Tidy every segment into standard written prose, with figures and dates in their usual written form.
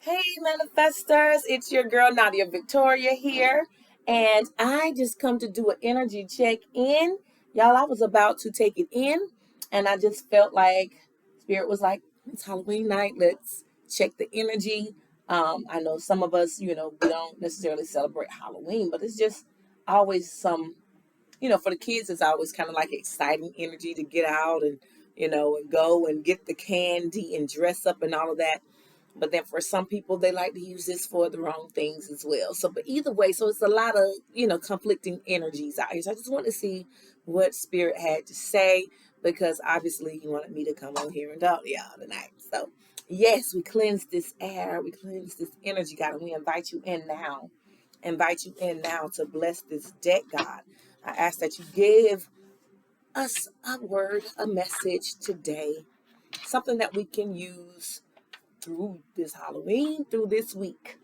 Hey, manifestors, it's your girl Nadia Victoria here, and I just come to do an energy check in. Y'all, I was about to take it in, and I just felt like Spirit was like, it's Halloween night, let's check the energy. I know some of us, we don't necessarily celebrate Halloween, but it's just always for the kids, it's always kind of like exciting energy to get out and go and get the candy and dress up and all of that. But then for some people, they like to use this for the wrong things as well. So, but either way, so it's a lot of, conflicting energies out here. So I just want to see what Spirit had to say because obviously he wanted me to come on here and talk to y'all tonight. So, yes, we cleanse this air, we cleanse this energy, God, and we invite you in now. Invite you in now to bless this deck, God. I ask that you give us a word, a message today, something that we can use through this Halloween, through this week.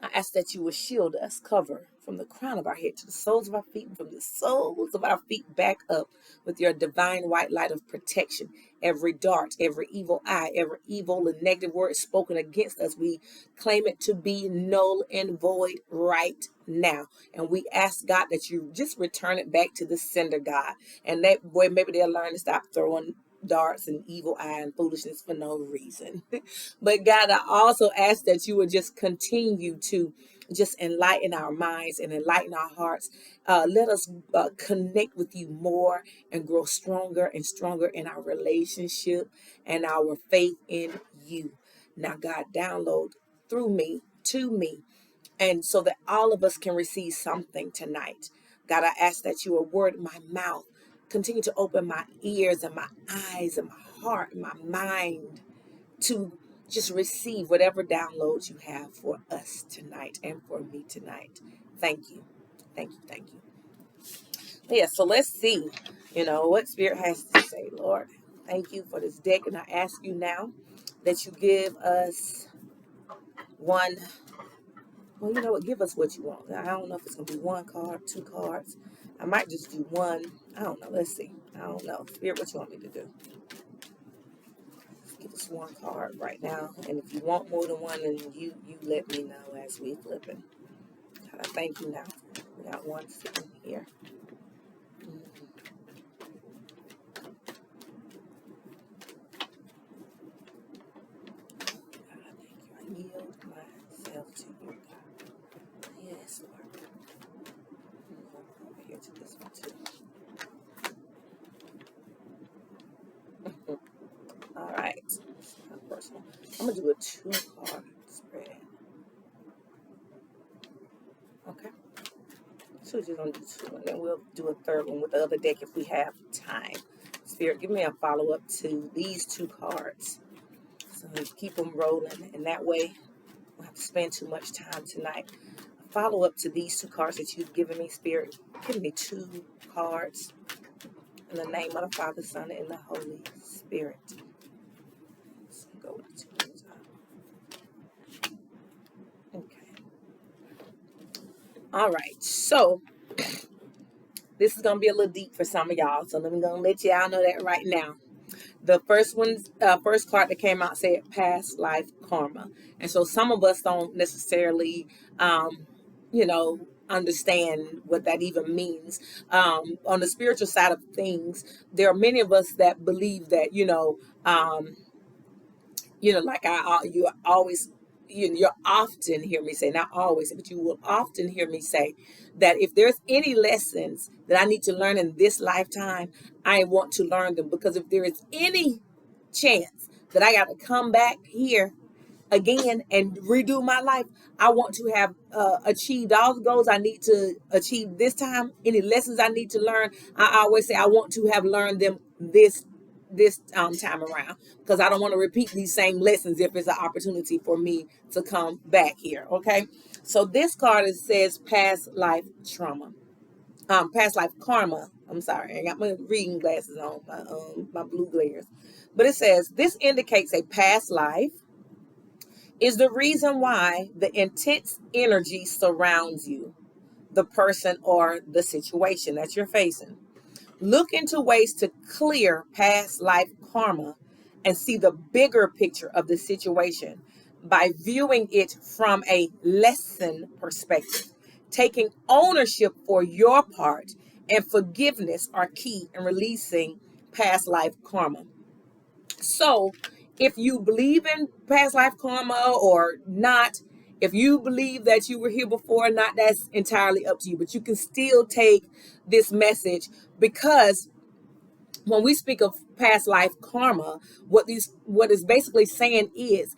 I ask that you will shield us, cover from the crown of our head to the soles of our feet, and from the soles of our feet back up with your divine white light of protection. Every dart, every evil eye, every evil and negative word spoken against us, we claim it to be null and void right now. And we ask God that you just return it back to the sender, God. And that way maybe they'll learn to stop throwing darts and evil eye and foolishness for no reason. But God, I also ask that you would just continue to just enlighten our minds and enlighten our hearts. Let us connect with you more and grow stronger and stronger in our relationship and our faith in you. Now, God, download through me, to me, and so that all of us can receive something tonight. God, I ask that you would word my mouth, continue to open my ears and my eyes and my heart and my mind to just receive whatever downloads you have for us tonight and for me tonight. Thank you. Thank you. Thank you. Yeah, so let's see, what Spirit has to say, Lord. Thank you for this deck. And I ask you now that you give us one. Well, you know what? Give us what you want. I don't know if it's going to be one card, two cards. I might just do one. I don't know. Let's see. I don't know. Spirit, what you want me to do? Give us one card right now. And if you want more than one, then you let me know as we flip it. God, I thank you now. We got one sitting here. God, I thank you. I yield myself to you, God. Yes, Lord. I'm going to go over here to this one too. All right. It's not personal. I'm going to do a 2-card spread. Okay. So we're just going to do 2, and then we'll do a third one with the other deck if we have time. Spirit, give me a follow-up to these 2 cards. So keep them rolling, and that way I don't have to spend too much time tonight. A follow-up to these 2 cards that you've given me, Spirit. Give me 2 cards in the name of the Father, Son, and the Holy Spirit. Let's go with the 2 at a time. Okay. All right. So this is going to be a little deep for some of y'all. So I'm going to let y'all know that right now. The first card that came out said past life karma. And so some of us don't necessarily, understand what that even means. On the spiritual side of things, there are many of us that believe that, like you always, you often hear me say, not always, but you will often hear me say that if there's any lessons that I need to learn in this lifetime, I want to learn them, because if there is any chance that I got to come back here again and redo my life, I want to have achieved all the goals I need to achieve this time. Any lessons I need to learn, I always say I want to have learned them this time around, because I don't want to repeat these same lessons if it's an opportunity for me to come back here. Okay, so this card, it says past life trauma, past life karma. I'm sorry, I got my reading glasses on, my blue glares, but it says this indicates a past life is the reason why the intense energy surrounds you, the person or the situation that you're facing. Look into ways to clear past life karma and see the bigger picture of the situation. by viewing it from a lesson perspective. Taking ownership for your part and forgiveness are key in releasing past life karma. So, if you believe in past life karma or not, if you believe that you were here before or not, that's entirely up to you. But you can still take this message, because when we speak of past life karma, what is basically saying is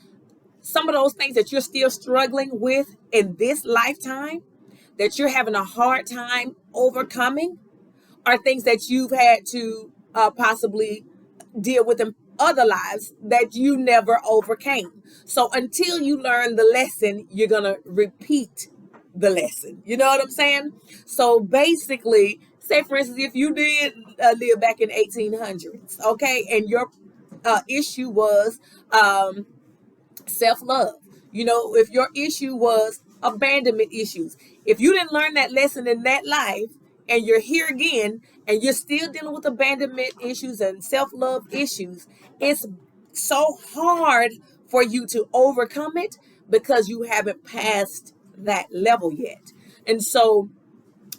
some of those things that you're still struggling with in this lifetime, that you're having a hard time overcoming, are things that you've had to possibly deal with in other lives that you never overcame. So until you learn the lesson, you're going to repeat the lesson. You know what I'm saying? So basically, say for instance, if you did live back in 1800s, okay, and your issue was self-love, if your issue was abandonment issues, if you didn't learn that lesson in that life and you're here again and you're still dealing with abandonment issues and self-love issues, it's so hard for you to overcome it because you haven't passed that level yet. And so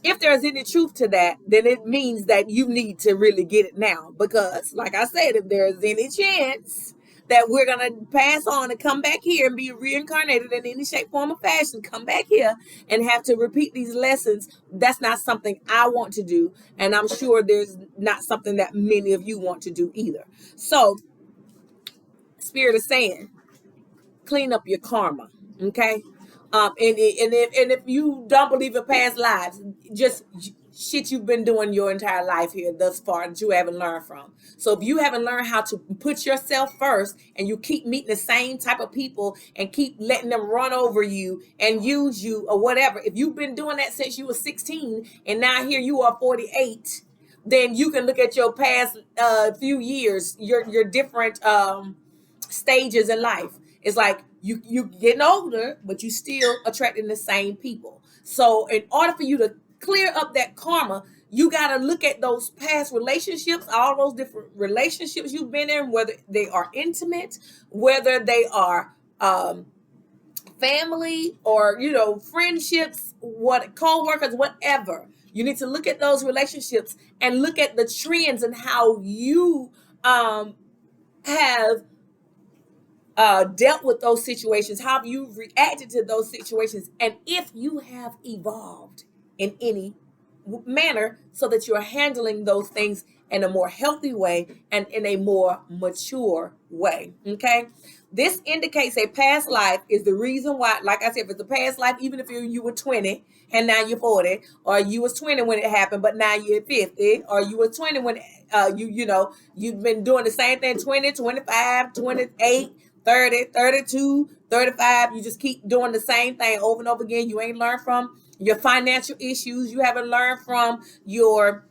if there's any truth to that, then it means that you need to really get it now. Because, like I said, if there's any chance that we're going to pass on and come back here and be reincarnated in any shape, form, or fashion, come back here and have to repeat these lessons, that's not something I want to do. And I'm sure there's not something that many of you want to do either. So, Spirit is saying, clean up your karma, okay? And if you don't believe in past lives, just shit you've been doing your entire life here thus far that you haven't learned from. So if you haven't learned how to put yourself first, and you keep meeting the same type of people and keep letting them run over you and use you or whatever, if you've been doing that since you were 16 and now here you are 48, then you can look at your past few years, your different stages in life. It's like you getting older, but you still attracting the same people. So in order for you to clear up that karma, you got to look at those past relationships, all those different relationships you've been in, whether they are intimate, whether they are family, or friendships, what co-workers, whatever. You need to look at those relationships and look at the trends and how you have dealt with those situations, how you reacted to those situations, and if you have evolved in any manner so that you're handling those things in a more healthy way and in a more mature way. Okay, this indicates a past life is the reason why. Like I said, if it's a past life, even if you were 20 and now you're 40, or you was 20 when it happened but now you're 50, or you were 20 when you've been doing the same thing, 20, 25, 28, 30, 32, 35. You just keep doing the same thing over and over again. You ain't learned from your financial issues. You haven't learned from your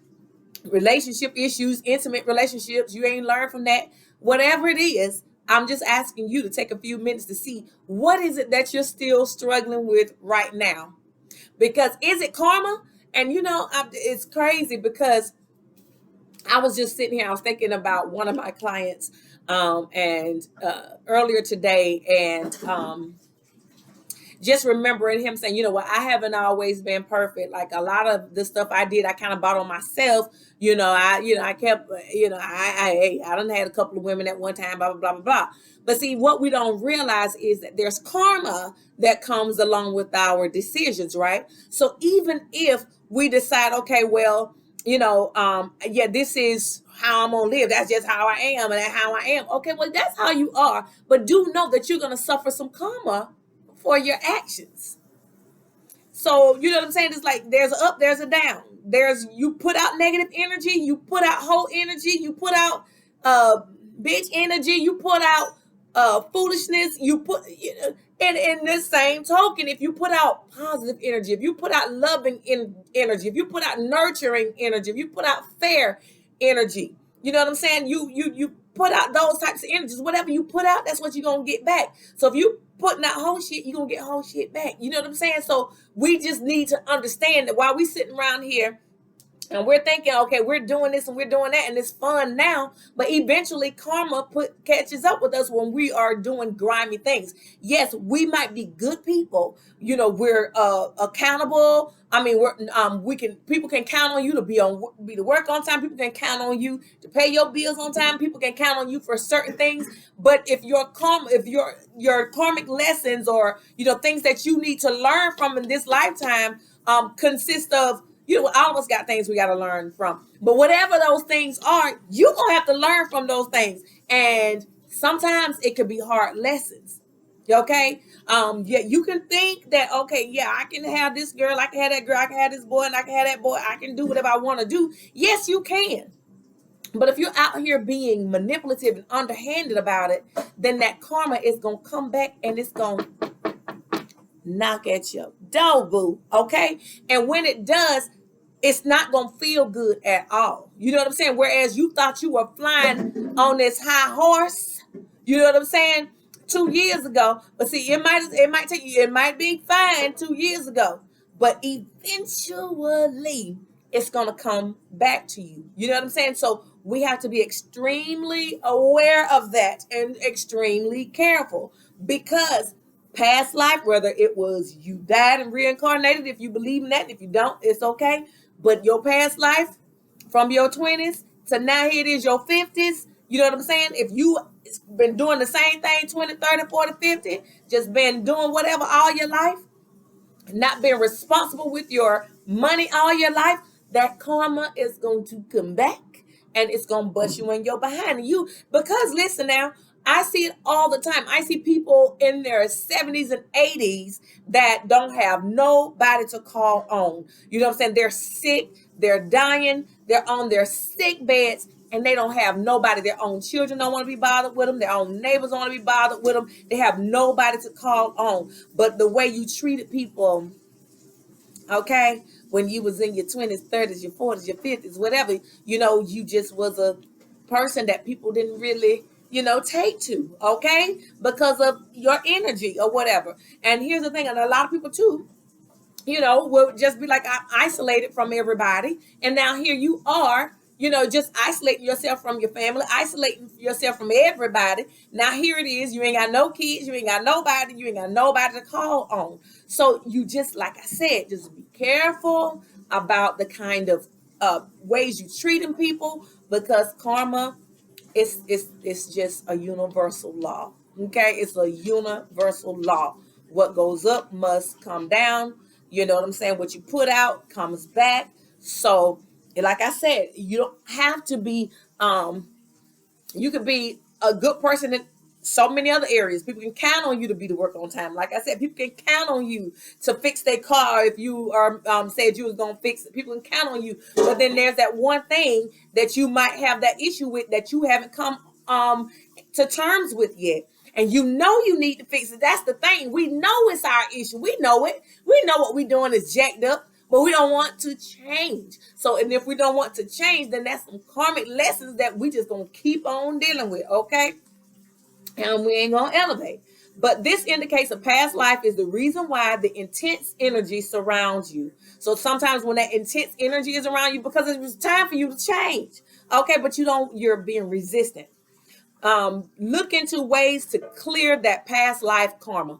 relationship issues, intimate relationships. You ain't learned from that. Whatever it is, I'm just asking you to take a few minutes to see what is it that you're still struggling with right now. Because is it karma? And it's crazy because I was just sitting here, I was thinking about one of my clients and earlier today, and just remembering him saying, I haven't always been perfect. Like a lot of the stuff I did, I kind of bought on myself. I kept, I done had a couple of women at one time, blah, blah, blah, blah, blah. But see, what we don't realize is that there's karma that comes along with our decisions, right? So even if we decide, okay, well, this is how I'm gonna live. That's just how I am, and that's how I am. Okay, well, that's how you are. But do know that you're gonna suffer some karma for your actions. So you know what I'm saying? It's like there's an up, there's a down. You put out negative energy, you put out whole energy, you put out bitch energy, you put out foolishness, and in this same token, if you put out positive energy, if you put out loving energy, if you put out nurturing energy, if you put out fair energy, you know what I'm saying? You put out those types of energies. Whatever you put out, that's what you're gonna get back. So if you putting out whole shit, you're gonna get whole shit back. You know what I'm saying? So we just need to understand that while we sitting around here And we're thinking, okay, we're doing this and we're doing that, and it's fun now. But eventually, karma catches up with us when we are doing grimy things. Yes, we might be good people. You know, we're accountable. I mean, we can people can count on you to be to work on time. People can count on you to pay your bills on time. People can count on you for certain things. But if your karmic lessons, or things that you need to learn from in this lifetime, consist of, all of us got things we got to learn from. But whatever those things are, you're going to have to learn from those things. And sometimes it could be hard lessons. Okay? Yeah, you can think that, okay, yeah, I can have this girl, I can have that girl, I can have this boy, and I can have that boy, I can do whatever I want to do. Yes, you can. But if you're out here being manipulative and underhanded about it, then that karma is going to come back and it's going to knock at your door, boo. Okay? And when it does, it's not going to feel good at all. You know what I'm saying? Whereas you thought you were flying on this high horse, you know what I'm saying, 2 years ago. But see, it might be fine 2 years ago, but eventually it's going to come back to you. You know what I'm saying? So we have to be extremely aware of that and extremely careful, because past life, whether it was you died and reincarnated, if you believe in that, if you don't, it's okay. But your past life, from your 20s to now, here it is your 50s. You know what I'm saying? If you been doing the same thing 20, 30, 40, 50, just been doing whatever all your life, not being responsible with your money all your life, that karma is going to come back and it's going to bust you in your behind. Because listen now, I see it all the time. I see people in their 70s and 80s that don't have nobody to call on. You know what I'm saying? They're sick, they're dying, they're on their sick beds, and they don't have nobody. Their own children don't want to be bothered with them. Their own neighbors don't want to be bothered with them. They have nobody to call on. But the way you treated people, okay, when you was in your 20s, 30s, your 40s, your 50s, whatever, you just was a person that people didn't really, take to, okay, because of your energy or whatever. And here's the thing, and a lot of people too, will just be like, I'm isolated from everybody. And now here you are, just isolating yourself from your family, isolating yourself from everybody. Now here it is, you ain't got no kids, you ain't got nobody to call on. So you just, like I said, just be careful about the kind of ways you treating people, because karma, it's just a universal law. Okay, it's a universal law. What goes up must come down. You know what I'm saying? What you put out comes back. So, like I said, you don't have to be. You could be a good person in so many other areas. People can count on you to be to work on time. Like I said, people can count on you to fix their car if you are said you was gonna fix it. People can count on you. But then there's that one thing that you might have that issue with that you haven't come to terms with yet. And you need to fix it. That's the thing. We know it's our issue. We know it. We know what we're doing is jacked up, but we don't want to change. So, and if we don't want to change, then that's some karmic lessons that we just gonna keep on dealing with, okay? And we ain't gonna elevate. But this indicates a past life is the reason why the intense energy surrounds you. So sometimes when that intense energy is around you, because it was time for you to change, okay, but you're being resistant. Look into ways to clear that past life karma,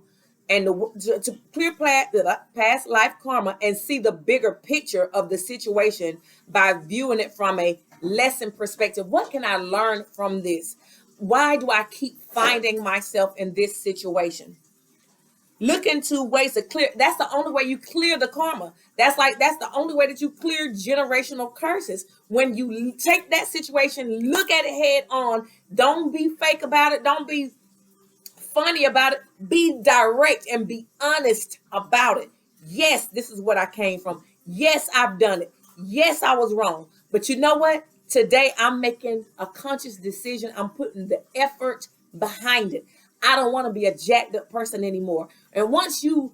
and to clear past life karma and see the bigger picture of the situation by viewing it from a lesson perspective. What can I learn from this? Why do I keep finding myself in this situation? Look into ways to clear. That's the only way you clear the karma. That's the only way that you clear generational curses. When you take that situation, look at it head on. Don't be fake about it. Don't be funny about it. Be direct and be honest about it. Yes, this is what I came from. Yes, I've done it. Yes, I was wrong. But you know what? Today I'm making a conscious decision. I'm putting the effort behind it. I don't want to be a jacked up person anymore. And once you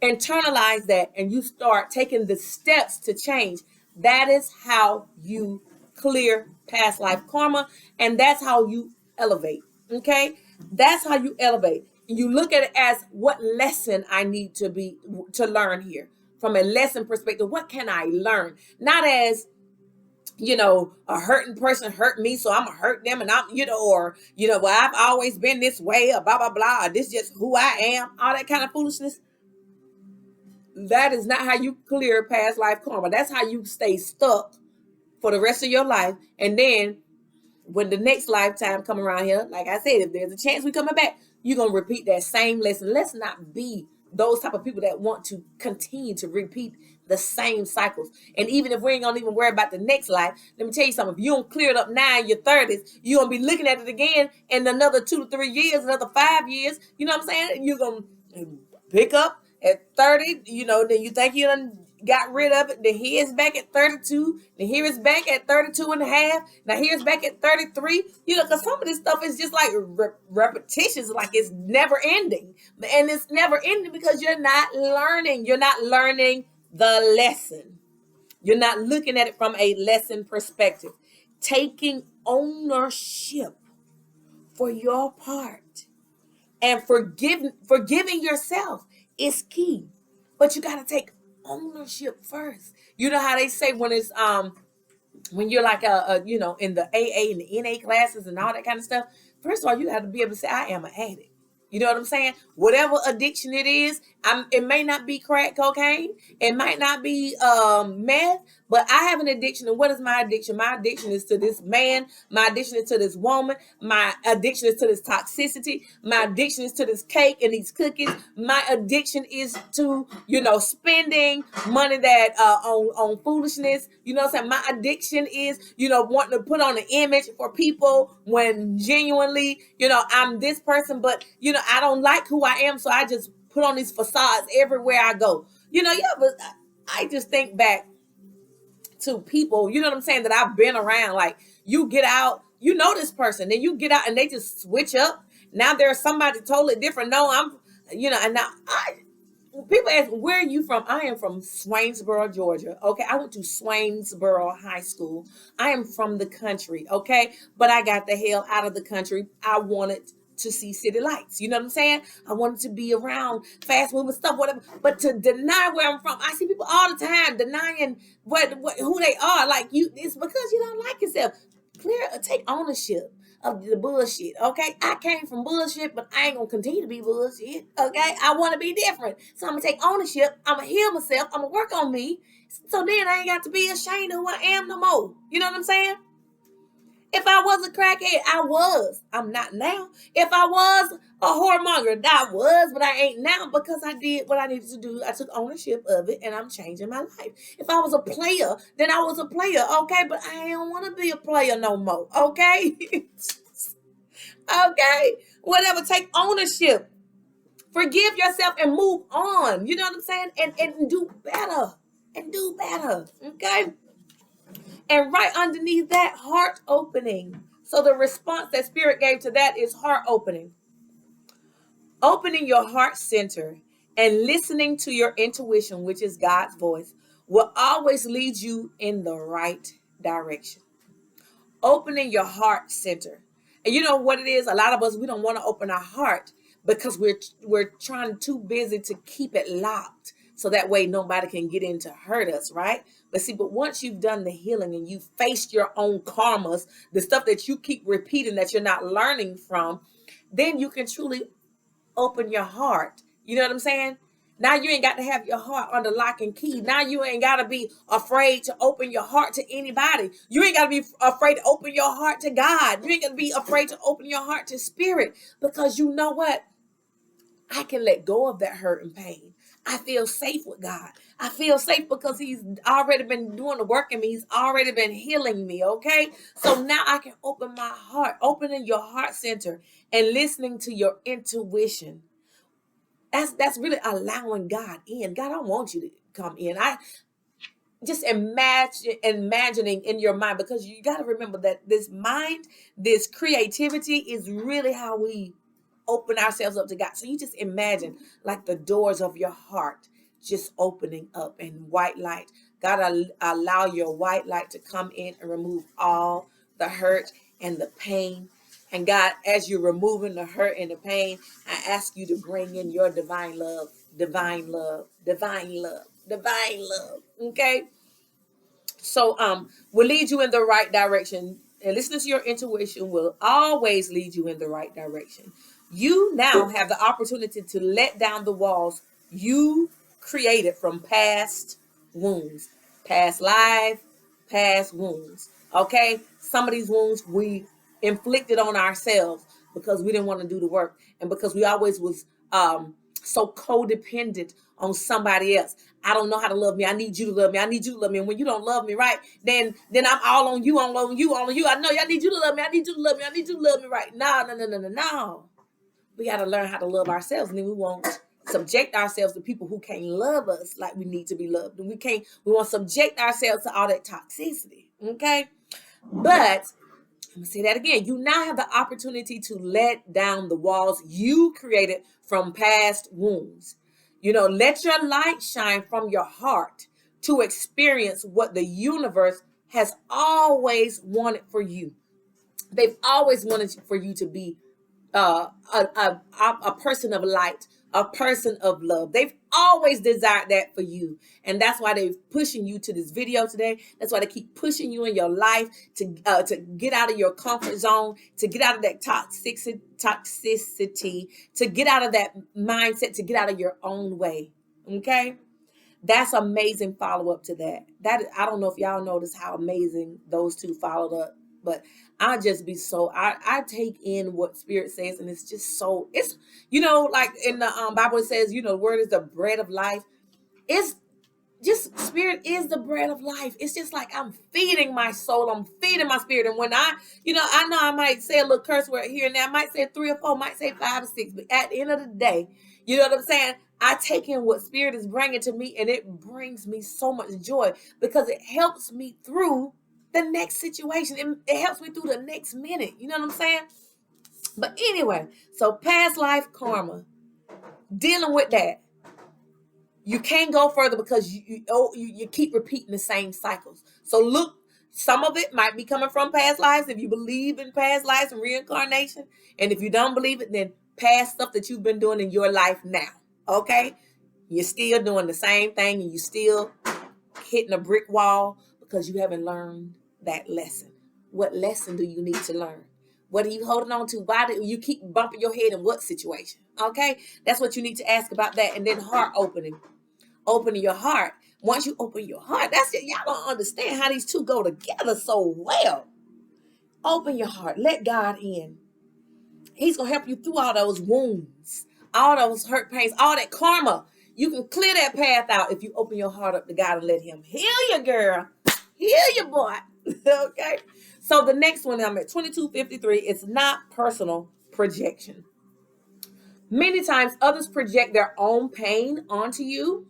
internalize that and you start taking the steps to change, that is how you clear past life karma, and that's how you elevate. Okay? That's how you elevate. You look at it as, what lesson I need to learn here. From a lesson perspective, what can I learn? Not as, a hurting person hurt me, so I'm gonna hurt them, and or well, I've always been this way, or blah blah blah, or this is just who I am, all that kind of foolishness. That is not how you clear past life karma. That's how you stay stuck for the rest of your life. And then when the next lifetime come around here, like I said, if there's a chance we coming back, you're gonna repeat that same lesson. Let's not be those type of people that want to continue to repeat the same cycles. And even if we ain't gonna even worry about the next life, let me tell you something. If you don't clear it up now in your 30s, you're gonna be looking at it again in another 2 to 3 years, another 5 years. You know what I'm saying? You're gonna pick up at 30, then you think you done got rid of it. Then here it's back at 32. Then here it's back at 32 and a half. Now here it's back at 33. Because some of this stuff is just like repetitions, like it's never ending. And it's never ending because you're not learning. You're not learning the lesson. You're not looking at it from a lesson perspective. Taking ownership for your part and forgiving yourself is key. But you got to take ownership first. You know how they say when it's when you're like in the AA and the NA classes and all that kind of stuff. First of all, you have to be able to say, I am an addict. You know what I'm saying? Whatever addiction it is, it may not be crack cocaine, it might not be meth, but I have an addiction. And what is my addiction? My addiction is to this man. My addiction is to this woman. My addiction is to this toxicity. My addiction is to this cake and these cookies. My addiction is to spending money that on foolishness. You know what I'm saying? My addiction is wanting to put on an image for people when genuinely I'm this person, but I don't like who I am, so I just put on these facades everywhere I go. But I just think back to people, you know what I'm saying, that I've been around. Like, you get out, this person, then you get out and they just switch up. Now there's somebody totally different. No, and now people ask, where are you from? I am from Swainsboro, Georgia. Okay, I went to Swainsboro High School. I am from the country, okay? But I got the hell out of the country. I wanted to see city lights. You know what I'm saying? I wanted to be around fast moving stuff, whatever. But to deny where I'm from, I see people all the time denying who they are. Like, it's because you don't like yourself. Take ownership of the bullshit. Okay, I came from bullshit, but I ain't gonna continue to be bullshit. Okay, I want to be different, so I'm gonna take ownership. I'm gonna heal myself. I'm gonna work on me, so then I ain't got to be ashamed of who I am no more. You know what I'm saying? If I was a crackhead, I was. I'm not now. If I was a whoremonger, I was, but I ain't now because I did what I needed to do. I took ownership of it, and I'm changing my life. If I was a player, then I was a player, okay? But I don't want to be a player no more, okay? Okay? Whatever, take ownership. Forgive yourself and move on. You know what I'm saying? And do better. And do better, okay? And right underneath that, heart opening. So the response that Spirit gave to that is heart opening. Opening your heart center and listening to your intuition, which is God's voice, will always lead you in the right direction. Opening your heart center. And you know what it is? A lot of us, we don't want to open our heart because we're trying too busy to keep it locked. So that way nobody can get in to hurt us, right? But once you've done the healing and you've faced your own karmas, the stuff that you keep repeating that you're not learning from, then you can truly open your heart. You know what I'm saying? Now you ain't got to have your heart under lock and key. Now you ain't got to be afraid to open your heart to anybody. You ain't got to be afraid to open your heart to God. You ain't got to be afraid to open your heart to Spirit, because you know what? I can let go of that hurt and pain. I feel safe with God. I feel safe because He's already been doing the work in me. He's already been healing me, okay? So now I can open my heart, opening your heart center and listening to your intuition. That's really allowing God in. God, I want you to come in. I just imagining in your mind, because you got to remember that this mind, this creativity is really how we open ourselves up to God. So you just imagine like the doors of your heart just opening up and white light. God, allow your white light to come in and remove all the hurt and the pain. And God, as you're removing the hurt and the pain, I ask you to bring in your divine love, divine love, divine love, divine love. Okay? So will lead you in the right direction. And listening to your intuition will always lead you in the right direction. You now have the opportunity to let down the walls you created from past wounds, past life, past wounds. Okay? Some of these wounds we inflicted on ourselves because we didn't want to do the work, and because we always was so codependent on somebody else. I don't know how to love me. I need you to love me. I need you to love me. And when you don't love me, right, then I'm all on you, all on you, all on you. I know I need you to love me. I need you to love me. I need you to love me, right? No, no, no, no, no, no. We got to learn how to love ourselves, and then we won't subject ourselves to people who can't love us like we need to be loved. And we won't subject ourselves to all that toxicity. Okay? But I'm gonna say that again. You now have the opportunity to let down the walls you created from past wounds. Let your light shine from your heart to experience what the universe has always wanted for you. They've always wanted for you to be a person of light, a person of love. They've always desired that for you. And that's why they're pushing you to this video today. That's why they keep pushing you in your life to get out of your comfort zone, to get out of that toxicity, to get out of that mindset, to get out of your own way. Okay? That's amazing follow-up to that. I don't know if y'all notice how amazing those two followed up, but I just be so I take in what Spirit says, and it's just so it's like in the Bible it says, the word is the bread of life. It's just Spirit is the bread of life. It's just like I'm feeding my soul, I'm feeding my spirit. And when I know I might say a little curse word here and there, I might say 3 or 4, might say 5 or 6, but at the end of the day, you know what I'm saying? I take in what Spirit is bringing to me, and it brings me so much joy because it helps me through the next situation. It helps me through the next minute. You know what I'm saying? But anyway, so past life karma, dealing with that. You can't go further because you keep repeating the same cycles. So look, some of it might be coming from past lives if you believe in past lives and reincarnation. And if you don't believe it, then past stuff that you've been doing in your life now. Okay? You're still doing the same thing, and you're still hitting a brick wall because you haven't learned that lesson. What lesson do you need to learn? What are you holding on to? Why do you keep bumping your head in what situation? Okay? That's what you need to ask about that. And then heart opening. Opening your heart. Once you open your heart, that's it. Y'all don't understand how these two go together so well. Open your heart. Let God in. He's going to help you through all those wounds, all those hurt pains, all that karma. You can clear that path out if you open your heart up to God and let him heal you, girl. Heal you, boy. Okay? So the next one, I'm at 2253. It's not personal projection. Many times others project their own pain onto you.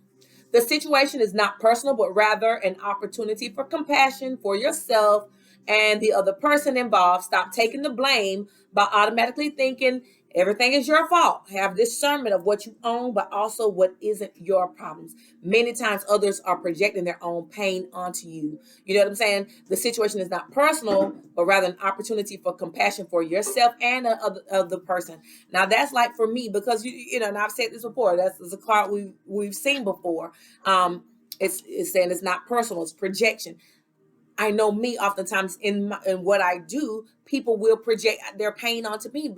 The situation is not personal, but rather an opportunity for compassion for yourself and the other person involved. Stop taking the blame by automatically thinking everything is your fault. Have discernment of what you own, but also what isn't your problems. Many times others are projecting their own pain onto you. You know what I'm saying? The situation is not personal, but rather an opportunity for compassion for yourself and the other person. Now that's like for me, because and I've said this before. That's a card we've seen before. It's saying it's not personal, it's projection. I know me, oftentimes in what I do, people will project their pain onto me,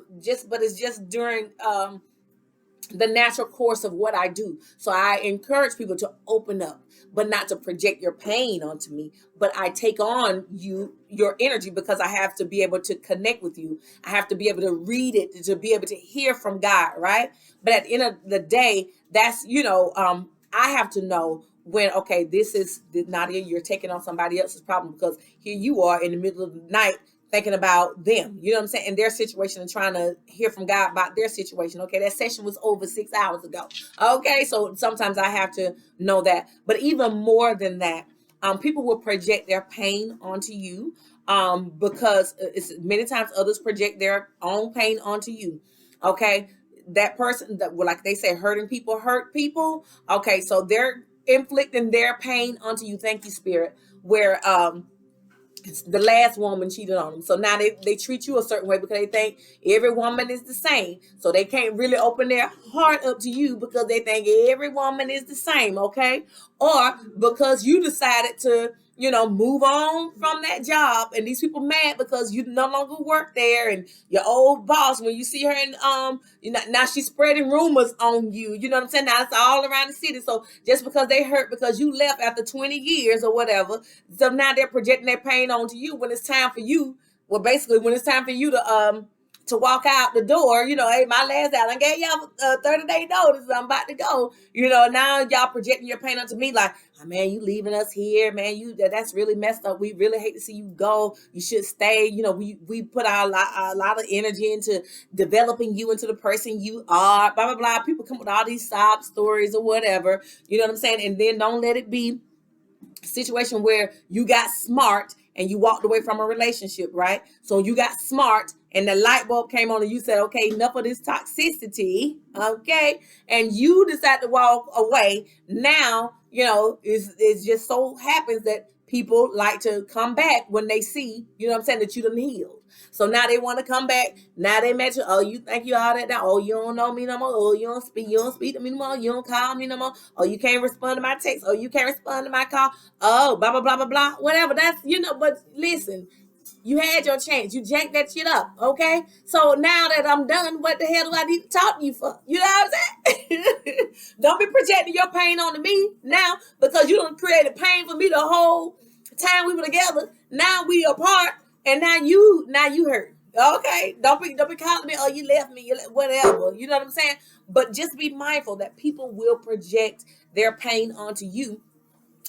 but it's just during the natural course of what I do. So I encourage people to open up, but not to project your pain onto me. But I take on your energy because I have to be able to connect with you. I have to be able to read it, to be able to hear from God, right? But at the end of the day, that's, I have to know when, okay, this is Nadia, you're taking on somebody else's problem, because here you are in the middle of the night thinking about them, you know what I'm saying, and their situation, and trying to hear from God about their situation. Okay, that session was over 6 hours ago. Okay, so sometimes I have to know that. But even more than that, people will project their pain onto you, because it's many times others project their own pain onto you. Okay, that person that, well, like they say, hurting people hurt people. Okay, so they're inflicting their pain onto you. Thank you, Spirit. Where the last woman cheated on them, so now they treat you a certain way because they think every woman is the same, so they can't really open their heart up to you because they think every woman is the same. Okay, or because you decided to move on from that job, and these people mad because you no longer work there, and your old boss, when you see her in now she's spreading rumors on you. You know what I'm saying? Now it's all around the city. So just because they hurt because you left after 20 years or whatever, so now they're projecting their pain onto you when it's time for you. Well, basically, when it's time for you to walk out the door, hey, my last out, I gave y'all a 30-day notice. I'm about to go. Now y'all projecting your pain onto me like, oh, man, you leaving us here, man. That's really messed up. We really hate to see you go. You should stay. We put a lot of energy into developing you into the person you are. Blah blah blah. People come with all these sob stories or whatever. You know what I'm saying? And then don't let it be situation where you got smart and you walked away from a relationship, right? So you got smart and the light bulb came on and you said, okay, enough of this toxicity, okay? And you decide to walk away. Now, it just so happens that people like to come back when they see, that you done healed. So now they want to come back. Now they met you. Oh, you think you all that now? Oh, you don't know me no more. Oh, you don't speak to me no more. You don't call me no more. Oh, you can't respond to my text. Oh, you can't respond to my call. Oh, blah, blah, blah, blah, blah. Whatever. That's, but listen, you had your chance. You jacked that shit up. Okay. So now that I'm done, what the hell do I need to talk to you for? You know what I'm saying? Don't be projecting your pain onto me now because you done created pain for me the whole time we were together. Now we apart. And now you hurt. Okay. Don't be calling me, oh, you left me, whatever. You know what I'm saying? But just be mindful that people will project their pain onto you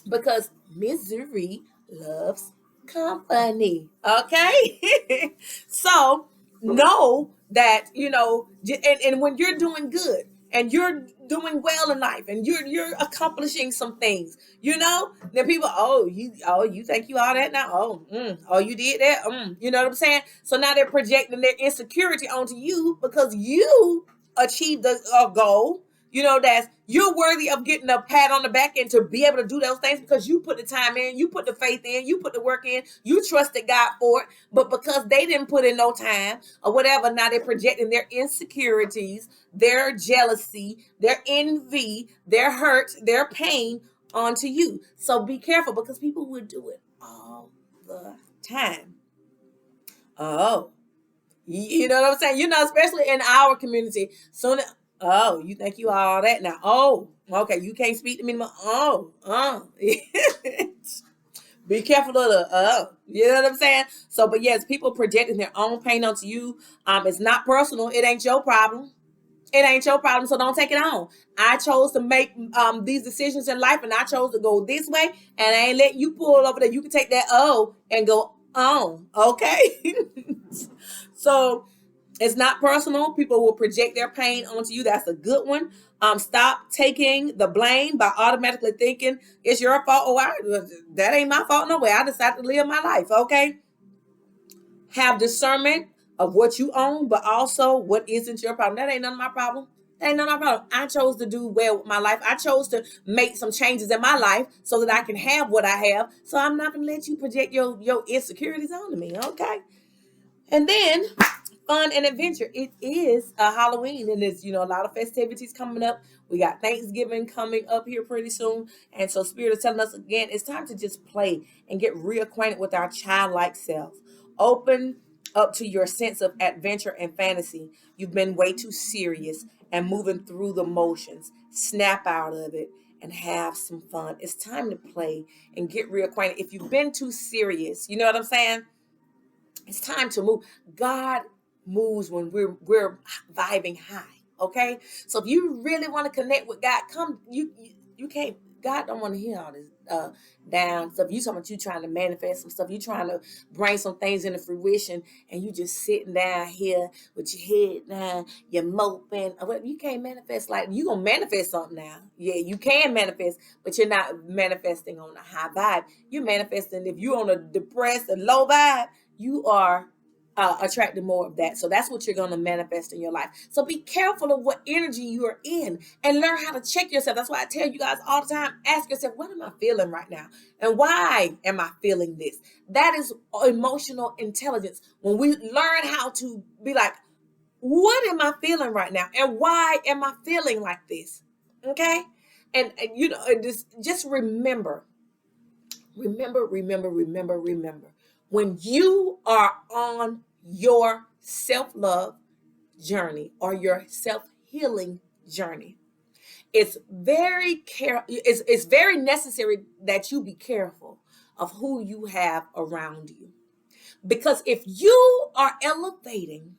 because misery loves company. Okay. So know that, and when you're doing good and you're doing well in life and you're accomplishing some things, then people, oh, you think you all that now? Oh, you did that? You know what I'm saying? So now they're projecting their insecurity onto you because you achieved a goal. That you're worthy of getting a pat on the back and to be able to do those things because you put the time in, you put the faith in, you put the work in, you trusted God for it. But because they didn't put in no time or whatever, now they're projecting their insecurities, their jealousy, their envy, their hurt, their pain onto you. So be careful because people will do it all the time. Oh, you know what I'm saying? Especially in our community. Oh, you think you all that now? Oh, okay. You can't speak to me anymore. Oh. Be careful of you know what I'm saying? So, but yes, people projecting their own pain onto you. It's not personal. It ain't your problem. It ain't your problem, so don't take it on. I chose to make these decisions in life, and I chose to go this way, and I ain't letting you pull over there. You can take that and go on, okay? So it's not personal. People will project their pain onto you. That's a good one. Stop taking the blame by automatically thinking it's your fault. Oh, that ain't my fault no way. I decided to live my life, okay? Have discernment of what you own, but also what isn't your problem. That ain't none of my problem. That ain't none of my problem. I chose to do well with my life. I chose to make some changes in my life so that I can have what I have. So I'm not going to let you project your insecurities onto me, okay? And then fun and adventure. It is a Halloween, and there's a lot of festivities coming up. We got Thanksgiving coming up here pretty soon, and so Spirit is telling us again, it's time to just play and get reacquainted with our childlike self. Open up to your sense of adventure and fantasy. You've been way too serious and moving through the motions. Snap out of it and have some fun. It's time to play and get reacquainted. If you've been too serious, you know what I'm saying? It's time to move. God moves when we're vibing high. Okay, so if you really want to connect with God, come. You can't. God don't want to hear all this down stuff. You talking about you trying to manifest some stuff. You trying to bring some things into fruition, and you just sitting down here with your head down, you're moping. You can't manifest like you gonna manifest something now. Yeah, you can manifest, but you're not manifesting on a high vibe. You're manifesting if you're on a depressed and low vibe. You are attracting more of that. So that's what you're going to manifest in your life. So be careful of what energy you are in and learn how to check yourself. That's why I tell you guys all the time, ask yourself, what am I feeling right now? And why am I feeling this? That is emotional intelligence. When we learn how to be like, what am I feeling right now? And why am I feeling like this? Okay. And just remember, Remember, remember, remember, remember. When you are on your self-love journey or your self-healing journey, it's very necessary that you be careful of who you have around you. Because if you are elevating,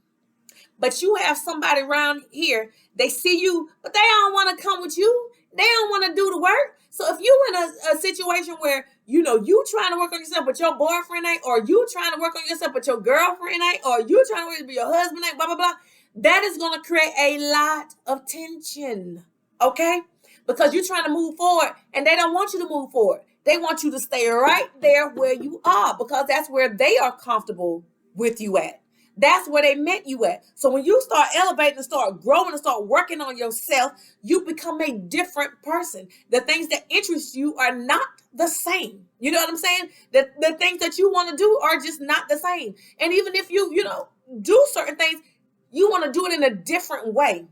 but you have somebody around here, they see you, but they don't want to come with you. They don't want to do the work. So if you in a situation where, you trying to work on yourself, but your boyfriend ain't, or you trying to work on yourself, but your girlfriend ain't, or you trying to work, but your husband ain't, blah, blah, blah, that is going to create a lot of tension, okay? Because you're trying to move forward, and they don't want you to move forward. They want you to stay right there where you are, because that's where they are comfortable with you at. That's where they meant you at. So when you start elevating and start growing and start working on yourself, you become a different person. The things that interest you are not the same. You know what I'm saying? The things that you want to do are just not the same. And even if you do certain things, you want to do it in a different way.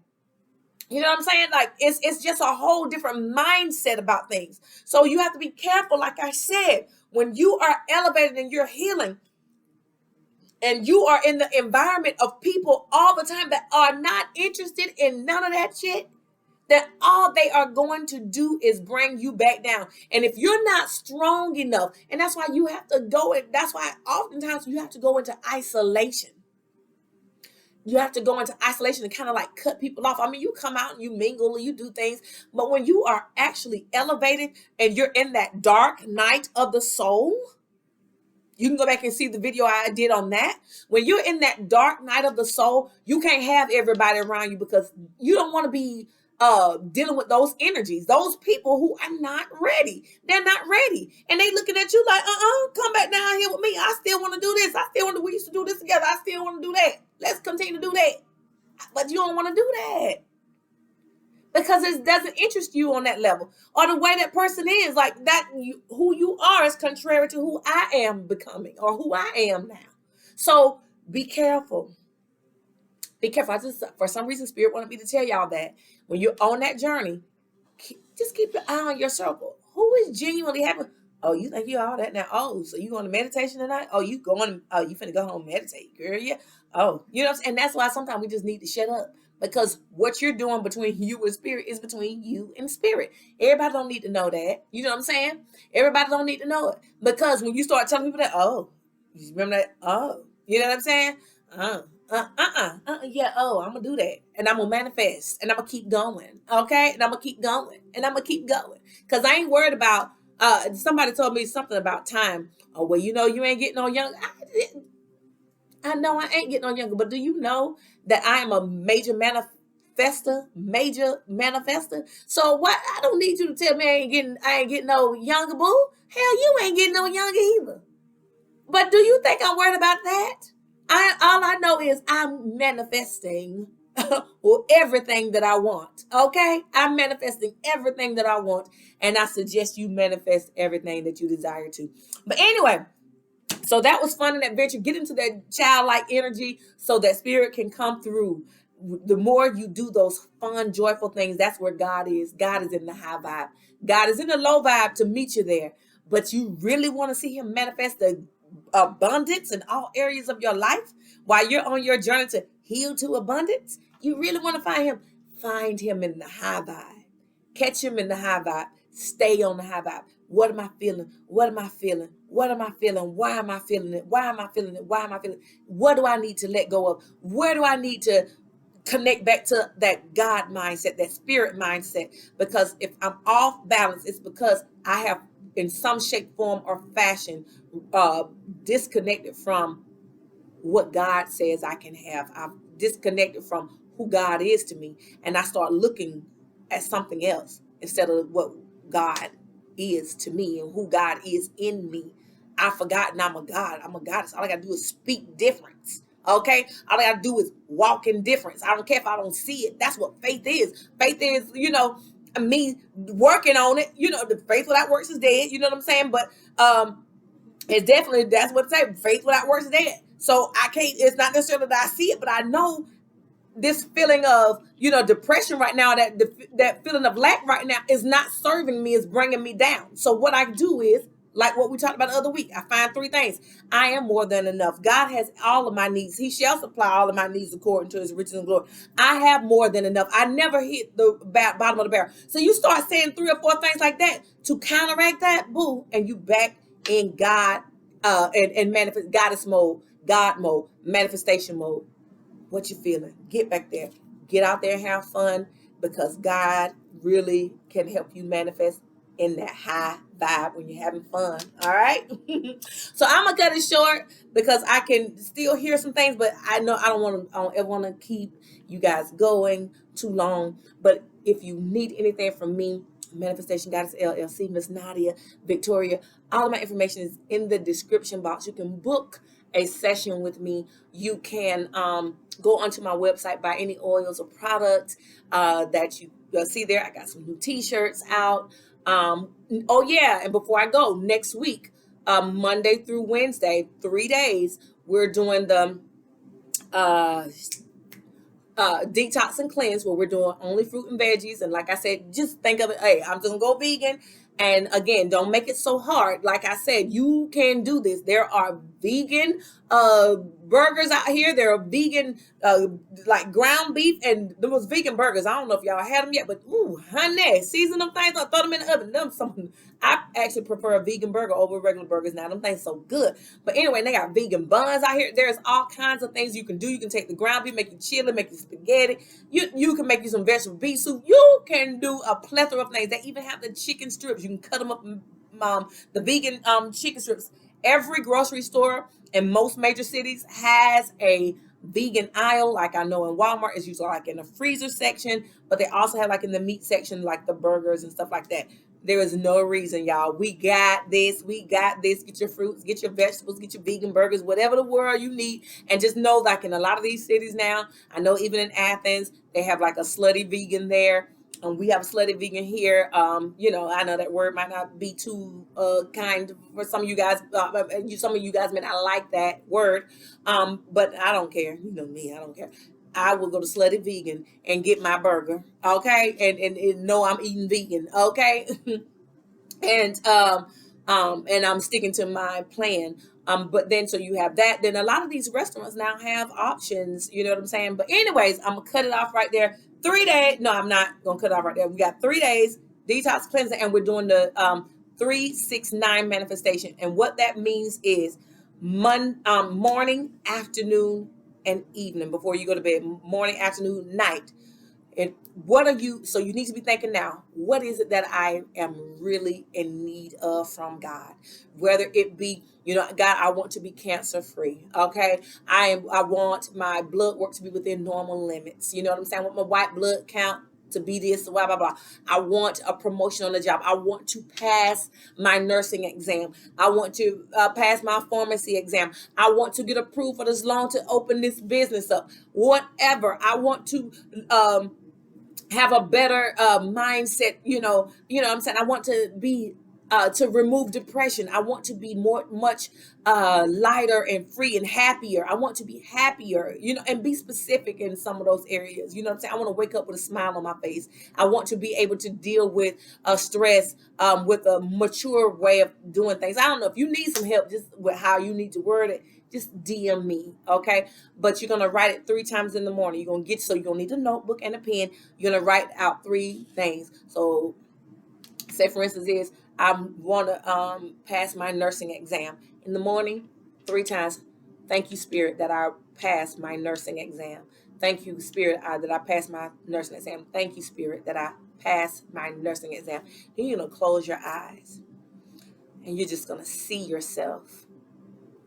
You know what I'm saying? Like it's just a whole different mindset about things. So you have to be careful, like I said, when you are elevated and you're healing, and you are in the environment of people all the time that are not interested in none of that shit, then all they are going to do is bring you back down. And if you're not strong enough, and that's why you have to go, and that's why oftentimes you have to go into isolation. You have to go into isolation and kind of like cut people off. I mean, you come out and you mingle and you do things, but when you are actually elevated and you're in that dark night of the soul, you can go back and see the video I did on that. When you're in that dark night of the soul, you can't have everybody around you because you don't want to be dealing with those energies, those people who are not ready. They're not ready. And they looking at you like, come back down here with me. I still want to do this. We used to do this together. I still want to do that. Let's continue to do that. But you don't want to do that, because it doesn't interest you on that level, or the way that person is like that. Who you are is contrary to who I am becoming, or who I am now. So be careful. Be careful. For some reason, Spirit wanted me to tell y'all that when you're on that journey, just keep your eye on your circle. Who is genuinely happy? Oh, you think you all that now? Oh, so you going to meditation tonight? Oh, you finna go home and meditate, girl? Yeah. Oh, and that's why sometimes we just need to shut up. Because what you're doing between you and spirit is between you and spirit. Everybody don't need to know that. You know what I'm saying? Everybody don't need to know it. Because when you start telling people that, oh, you remember that? Oh, you know what I'm saying? Yeah, I'm going to do that. And I'm going to manifest. And I'm going to keep going. Okay? And I'm going to keep going. And I'm going to keep going. Because I ain't worried about, somebody told me something about time. Oh, well, you ain't getting no younger. I know I ain't getting no younger, but do you know that I am a major manifester? So what? I don't need you to tell me I ain't getting no younger, boo. Hell, you ain't getting no younger either. But do you think I'm worried about that? All I know is I'm manifesting everything that I want. Okay? I'm manifesting everything that I want, and I suggest you manifest everything that you desire to. But anyway, so that was fun and adventure. Get into that childlike energy so that spirit can come through. The more you do those fun, joyful things, that's where God is. God is in the high vibe. God is in the low vibe to meet you there. But you really want to see him manifest the abundance in all areas of your life while you're on your journey to heal to abundance. You really want to find him. Find him in the high vibe. Catch him in the high vibe. Stay on the high vibe. What am I feeling? What am I feeling? What am I feeling? Why am I feeling it? Why am I feeling it? Why am I feeling it? What do I need to let go of? Where do I need to connect back to that God mindset, that spirit mindset? Because if I'm off balance, it's because I have, in some shape, form, or fashion, disconnected from what God says I can have. I'm disconnected from who God is to me, and I start looking at something else instead of what God is to me and who God is in me. I've forgotten I'm a God. I'm a goddess. All I gotta do is speak difference. Okay? All I gotta do is walk in difference. I don't care if I don't see it. That's what faith is. Faith is, me working on it. The faith without works is dead. You know what I'm saying? But it's definitely, that's what it says. Faith without works is dead. So I can't, it's not necessarily that I see it, but I know this feeling of, depression right now, that feeling of lack right now is not serving me, is bringing me down. So what I do is Like what we talked about the other week. I find 3 things. I am more than enough. God has all of my needs. He shall supply all of my needs according to his riches and glory. I have more than enough. I never hit the bottom of the barrel. So you start saying 3 or 4 things like that to counteract that, boo, and you back in God and manifest goddess mode, God mode, manifestation mode. What you feeling? Get back there. Get out there and have fun, because God really can help you manifest in that high vibe when you're having fun. All right. So I'm gonna cut it short because I can still hear some things, but I know I don't ever want to keep you guys going too long. But if you need anything from me, Manifestation Goddess LLC, Miss Nadia, Victoria, all of my information is in the description box. You can book a session with me. You can go onto my website, buy any oils or products that you see there. I got some new t-shirts out. Oh yeah, and before I go, next week, Monday through Wednesday, 3 days, we're doing the detox and cleanse, where we're doing only fruit and veggies. And like I said, just think of it, hey, I'm just gonna go vegan. And again, don't make it so hard. Like I said, you can do this. There are vegan burgers out here. There are vegan like ground beef, and those vegan burgers, I don't know if y'all had them yet, but ooh, honey, season them things up, throw them in the oven. I actually prefer a vegan burger over regular burgers now. Them things so good. But anyway, they got vegan buns out here. There's all kinds of things you can do. You can take the ground beef, make you chili, make you spaghetti. You can make you some vegetable beef soup. You can do a plethora of things. They even have the chicken strips. You can cut them up, the vegan chicken strips. Every grocery store in most major cities has a vegan aisle. Like I know in Walmart, it's usually like in the freezer section, but they also have like in the meat section, like the burgers and stuff like that. There is no reason, y'all. We got this. We got this. Get your fruits, get your vegetables, get your vegan burgers, whatever the world you need. And just know, like in a lot of these cities now, I know even in Athens, they have like a slutty vegan there. And we have a slutty vegan here. I know that word might not be too kind for some of you guys. Some of you guys may not like that word. But I don't care. You know me, I don't care. I will go to Slutty Vegan and get my burger, okay, and know I'm eating vegan, okay, and I'm sticking to my plan. But then so you have that. Then a lot of these restaurants now have options. You know what I'm saying? But anyways, I'm gonna cut it off right there. 3 days. No, I'm not gonna cut it off right there. We got 3 days detox cleansing, and we're doing the 3-6-9 manifestation. And what that means is morning, afternoon, and evening before you go to bed. Morning, afternoon, night. And so you need to be thinking now, what is it that I am really in need of from God? Whether it be, God, I want to be cancer free. Okay. I want my blood work to be within normal limits. You know what I'm saying? I want my white blood count to be this, blah, blah, blah. I want a promotion on the job. I want to pass my nursing exam. I want to pass my pharmacy exam. I want to get approved for this loan to open this business up. Whatever. I want to have a better mindset. You know what I'm saying? I want to be to remove depression. I want to be much lighter and free and happier. I want to be happier, and be specific in some of those areas. You know what I'm saying? I want to wake up with a smile on my face. I want to be able to deal with stress with a mature way of doing things. I don't know if you need some help just with how you need to word it. Just DM me, okay? But you're gonna write it 3 times in the morning. You're gonna need a notebook and a pen. You're gonna write out 3 things. So, say for instance, I want to pass my nursing exam in the morning 3 times. Thank you, Spirit, that I passed my nursing exam. Thank you, Spirit, that I passed my nursing exam. Thank you, Spirit, that I passed my nursing exam. Then you're gonna close your eyes, and you're just gonna see yourself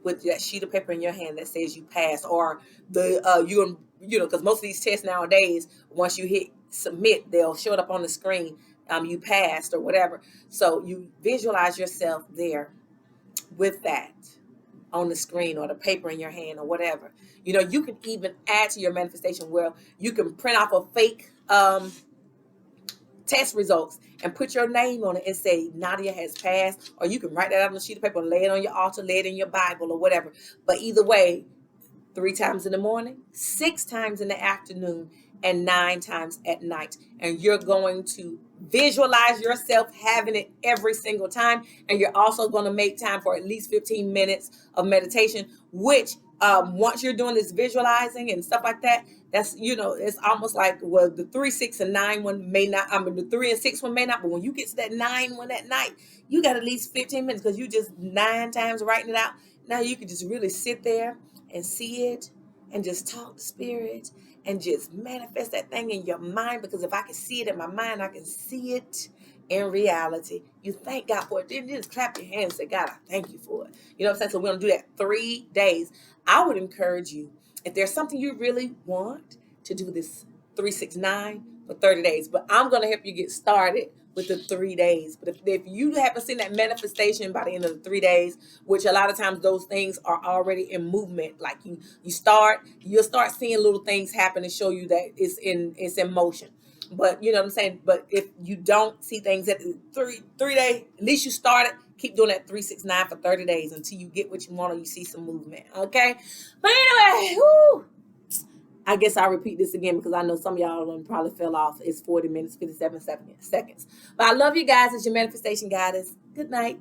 with that sheet of paper in your hand that says you passed, or because most of these tests nowadays, once you hit submit, they'll show it up on the screen. You passed or whatever. So you visualize yourself there with that on the screen or the paper in your hand or whatever. You can even add to your manifestation where you can print off a fake test results and put your name on it and say Nadia has passed, or you can write that out on a sheet of paper and lay it on your altar, lay it in your Bible or whatever. But either way, 3 times in the morning, 6 times in the afternoon, and 9 times at night. And you're going to visualize yourself having it every single time. And you're also going to make time for at least 15 minutes of meditation, which once you're doing this visualizing and stuff like that, that's, it's almost like, well, the 3, 6, and 9 one may not, the 3 and 6 one may not, but when you get to that 9 one at night, you got at least 15 minutes because you just 9 times writing it out. Now you can just really sit there and see it and just talk to spirit and just manifest that thing in your mind, because if I can see it in my mind, I can see it in reality. You thank God for it. Then just clap your hands and say, God, I thank you for it. You know what I'm saying? So we're going to do that 3 days. I would encourage you, if there's something you really want, to do this 369 for 30 days. But I'm going to help you get started with the 3 days. But if you haven't seen that manifestation by the end of the 3 days, which a lot of times those things are already in movement, like you'll start seeing little things happen and show you that it's in motion. But you know what I'm saying? But if you don't see things at the 3 day, at least you started. Keep doing that 369 for 30 days until you get what you want or you see some movement. Okay? But anyway, whoo, I guess I'll repeat this again because I know some of y'all probably fell off. It's 40 minutes, 57 seconds. But I love you guys. It's your manifestation goddess. Good night.